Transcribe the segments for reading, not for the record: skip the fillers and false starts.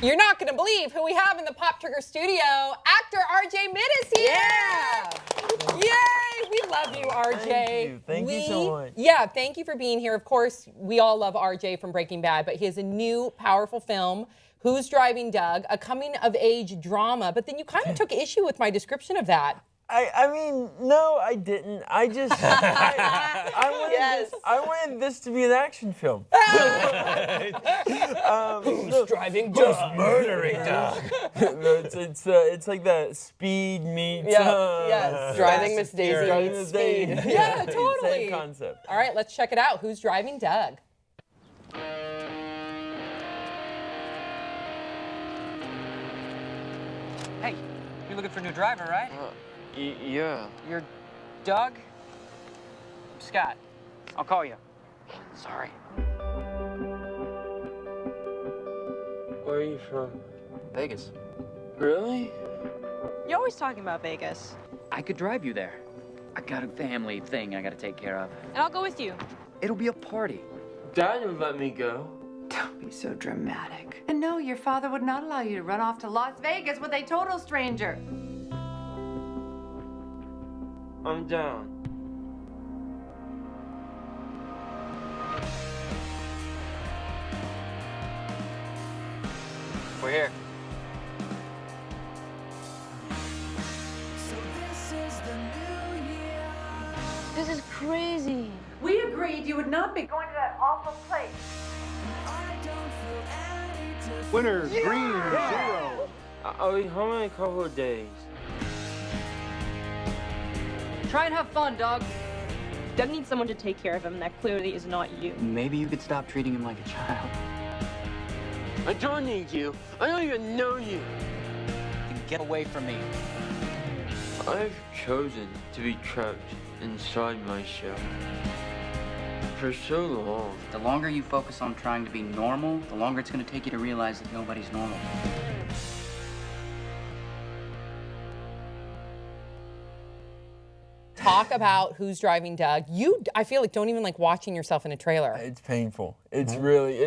You're not going to believe who we have in the Pop Trigger studio. Actor RJ Mitte is here. Yeah. Yay! We love you, RJ. Thank you so much. Yeah, thank you for being here. Of course, we all love RJ from Breaking Bad, but he has a new powerful film, Who's Driving Doug, a coming-of-age drama. But then you kind of took issue with my description of that. I mean, no, I didn't. I just, I wanted this to be an action film. Who's driving Doug? Just murdering Doug. It's like that Speed meets. Yes. Driving Miss Daisy meets Speed. Yeah, totally. Same concept. All right, let's check it out. Who's Driving Doug? Hey, you're looking for a new driver, right? Yeah. You're Doug? I'm Scott. I'll call you. Sorry. Where are you from? Vegas. Really? You're always talking about Vegas. I could drive you there. I got a family thing I gotta take care of. And I'll go with you. It'll be a party. Dad would let me go. Don't be so dramatic. And no, your father would not allow you to run off to Las Vegas with a total stranger. I'm down. We're here. This is crazy. We agreed you would not be going to that awful place. Winner, green, 0. I'll be home in a couple of days. Try and have fun, Doug. Doug needs someone to take care of him, and that clearly is not you. Maybe you could stop treating him like a child. I don't need you. I don't even know you. Get away from me. I've chosen to be trapped inside my shell for so long. The longer you focus on trying to be normal, the longer it's going to take you to realize that nobody's normal. Talk about Who's Driving Doug. You, I feel like, don't even like watching yourself in a trailer. It's painful. It's really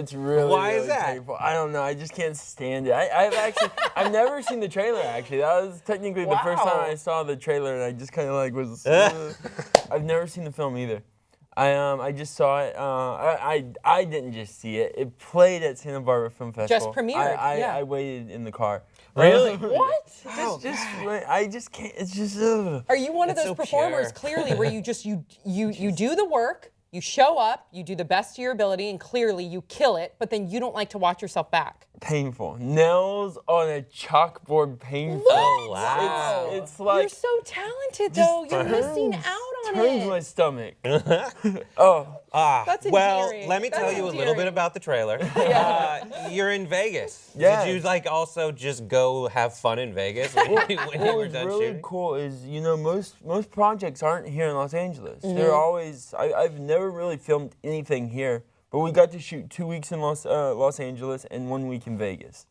Why is that? painful. I don't know. I just can't stand it. I've never seen the trailer, actually. That was technically the first time I saw the trailer, and I just kind of like was, I've never seen the film either. I just saw it. I didn't just see it. It played at Santa Barbara Film Festival. Just premiered, yeah. I waited in the car. Really? What? I just can't. It's just. Ugh. Are you one of It's those so performers, pure. clearly, where you just you do the work, you show up, you do the best of your ability, and clearly you kill it, but then you don't like to watch yourself back? Painful. Nails on a chalkboard. Painful. Oh, wow. It's like. You're so talented, though. You're missing out on turns it. my stomach. Oh. That's Well, endearing. let me tell That's you a little endearing. bit about the trailer. You're in Vegas. Yes. Did you like also just go have fun in Vegas when you were What's done really shooting? cool is, you know, most projects aren't here in Los Angeles. They're always. I've never really filmed anything here, but we got to shoot 2 weeks in Los Angeles and 1 week in Vegas,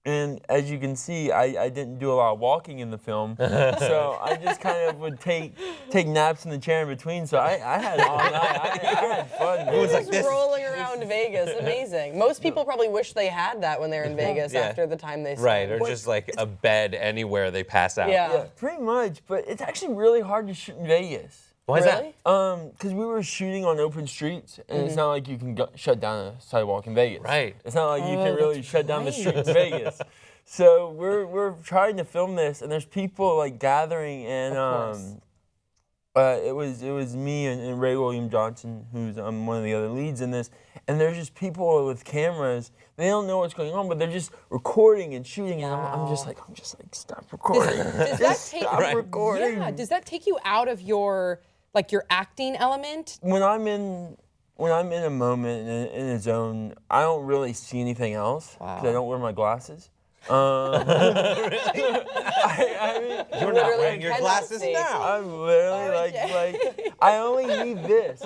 and as you can see, I didn't do a lot of walking in the film, so I just kind of would take naps in the chair in between. So I had all night. I had fun. It was like Just this. rolling around Vegas, amazing. Most people probably wish they had that when they're in Vegas Yeah. after the time they spent. Right, or just like a bed anywhere they pass out. Yeah. Yeah, pretty much. But it's actually really hard to shoot in Vegas. Why is Really? that? Because we were shooting on open streets, and it's not like you can shut down a sidewalk in Vegas. Right. It's not like you can really shut down the street in Vegas. So we're trying to film this, and there's people like gathering, and it was me and Ray William Johnson, who's one of the other leads in this, and there's just people with cameras. They don't know what's going on, but they're just recording and shooting, and I'm just like, stop recording. Does that take Stop recording. Yeah. Does that take you out of your acting element? When I'm in a moment in a zone, I don't really see anything else because I don't wear my glasses. I mean, You're not wearing your glasses now. I'm literally like I only need this.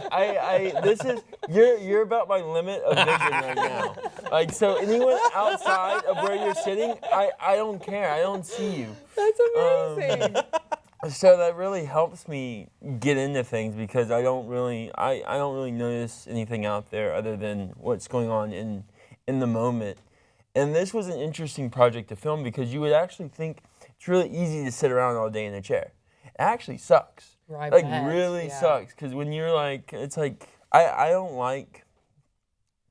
This is you're about my limit of vision right now. Like, so anyone outside of where you're sitting, I don't care. I don't see you. That's amazing. So that really helps me get into things because I don't really notice anything out there other than what's going on in in the moment. And this was an interesting project to film because you would actually think it's really easy to sit around all day in a chair. It actually sucks. Right, like bet, really yeah. sucks because when you're like, it's like I don't like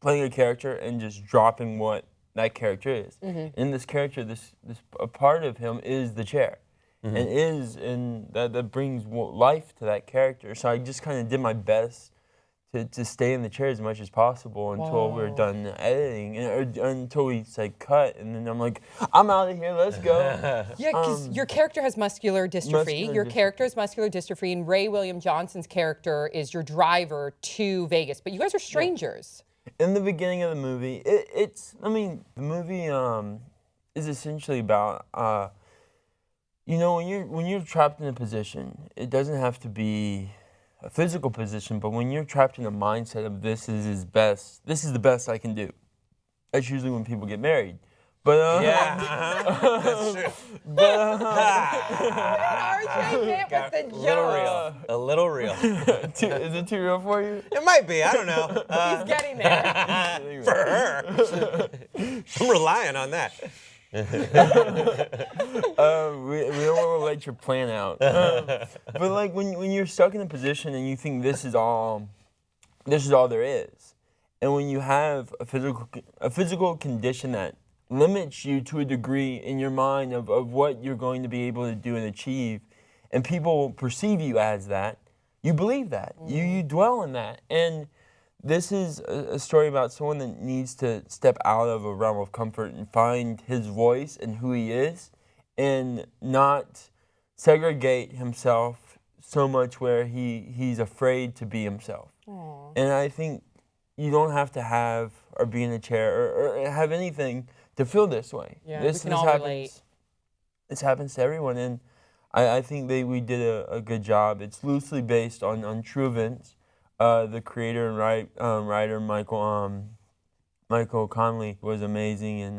playing a character and just dropping what that character is. In this character, this a part of him is the chair, and that brings life to that character. So I just kind of did my best to stay in the chair as much as possible until we were done editing, or until we said cut, and then I'm like, I'm out of here, let's go. Yeah, because your character has muscular dystrophy. Your character has muscular dystrophy, and Ray William Johnson's character is your driver to Vegas. But you guys are strangers. In the beginning of the movie, the movie is essentially about, when you're trapped in a position, it doesn't have to be a physical position, but when you're trapped in a mindset of this is the best I can do. That's usually when people get married. But That's true. RJ hit with the joke. A little real. Is it too real for you? It might be. I don't know. He's getting there. For her, I'm relying on that. We don't want to let your plan out. But like when you're stuck in a position and you think this is all there is, and when you have a physical condition that limits you to a degree in your mind of what you're going to be able to do and achieve, and people perceive you as that, you believe that. You dwell in that. And this is a story about someone that needs to step out of a realm of comfort and find his voice and who he is, and not segregate himself so much where he's afraid to be himself. Aww. And I think you don't have to have or be in a chair or have anything to feel this way. Yeah, this we can all relate. This happens to everyone, and I think we did a good job. It's loosely based on true events. The creator and writer Michael Conley was amazing, and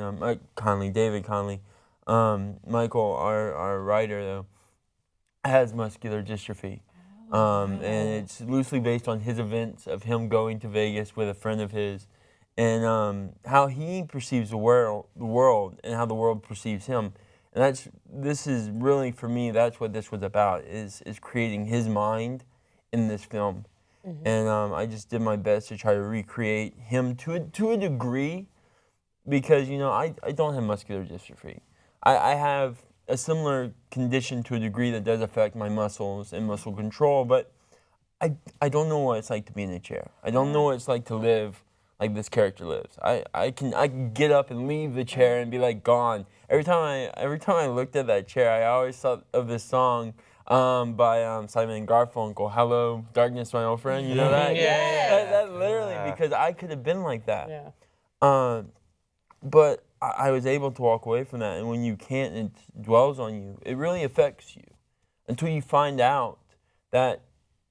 David Conley. Michael, our writer though, has muscular dystrophy, and it's loosely based on his events of him going to Vegas with a friend of his, and how he perceives the world, and how the world perceives him. And this is really, for me, that's what this was about, is creating his mind in this film. And I just did my best to try to recreate him to a degree, because I don't have muscular dystrophy. I have a similar condition to a degree that does affect my muscles and muscle control, but I don't know what it's like to be in a chair. I don't know what it's like to live like this character lives. I can get up and leave the chair and be like gone. Every time I looked at that chair, I always thought of this song by Simon and Garfunkel, "Hello, Darkness, My Old Friend." You know that? Yeah. That literally, because I could have been like that. Yeah. But I was able to walk away from that, and when you can't, and it dwells on you, it really affects you until you find out that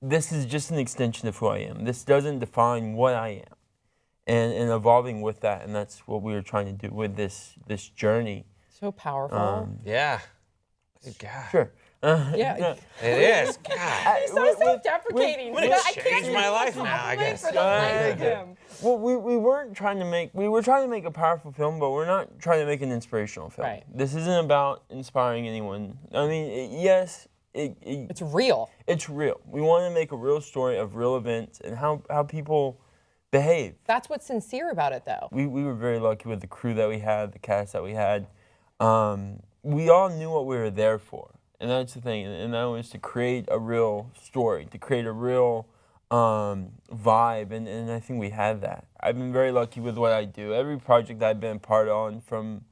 this is just an extension of who I am. This doesn't define what I am, and evolving with that, and that's what we were trying to do with this journey. So powerful. Yeah. God. Sure. Yeah. It is. God. He's so self-deprecating. I'm gonna I change can't my even life now, I guess. for the life of him. Well, we were trying to make a powerful film, but we're not trying to make an inspirational film. Right. This isn't about inspiring anyone. I mean, yes, It's real. it's real. We want to make a real story of real events and how people behave. That's what's sincere about it, though. We were very lucky with the crew that we had, the cast that we had. We all knew what we were there for. And that's the thing, and that was to create a real story, to create a real vibe, and I think we had that. I've been very lucky with what I do. Every project I've been part on, from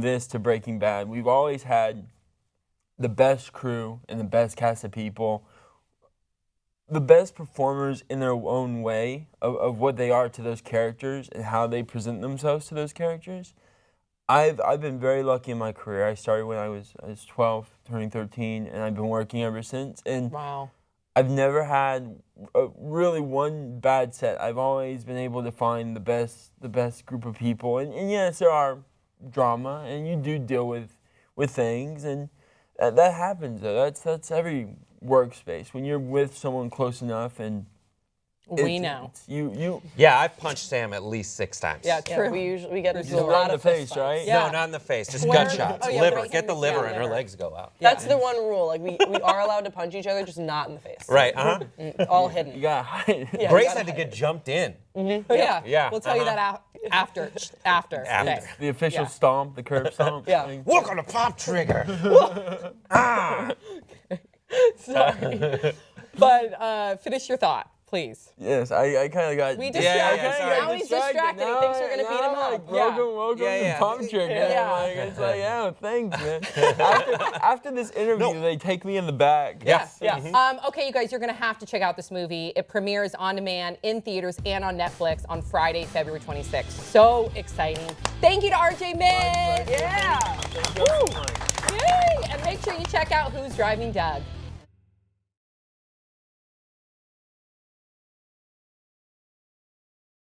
this to Breaking Bad, we've always had the best crew and the best cast of people, the best performers in their own way of what they are to those characters and how they present themselves to those characters. I've been very lucky in my career. I started when I was 12, turning 13, and I've been working ever since. And Wow. I've never had really one bad set. I've always been able to find the best group of people. And yes, there are drama, and you do deal with things, and that happens. Though. That's every workspace. When you're with someone close enough and We know. You. Yeah, I've punched Sam at least 6 times. Yeah, Yeah, true. we get into a Right lot in the of fist face, fights. right? Yeah. No, not in the face. Just Where- gunshots. oh, yeah, liver. right Get the hand, liver yeah, and her liver. legs go out. That's the one rule. Like we are allowed to punch each other, just not in the face. Right. All You hidden. gotta hide. Yeah, Grace you gotta had to hide get jumped in. Yeah. Yeah, We'll tell you that after. After. Okay. The official Yeah. stomp, the curb stomp. Yeah. thing. Look on the pop trigger. Sorry. But finish your thought, please. Yes, I kind of got. We I distracted. kinda sorry. got Now he's distracted. He Now thinks we're gonna beat him like, up. welcome Yeah. to Pop Trigger. Yeah. Like, it's like, yeah, thanks, man. after this interview, they take me in the back. Yeah. Yeah. Okay, you guys, you're going to have to check out this movie. It premieres on demand in theaters and on Netflix on Friday, February 26th. So exciting. Thank you to RJ Mid. Yeah. Woo. Yay. And make sure you check out Who's Driving Doug.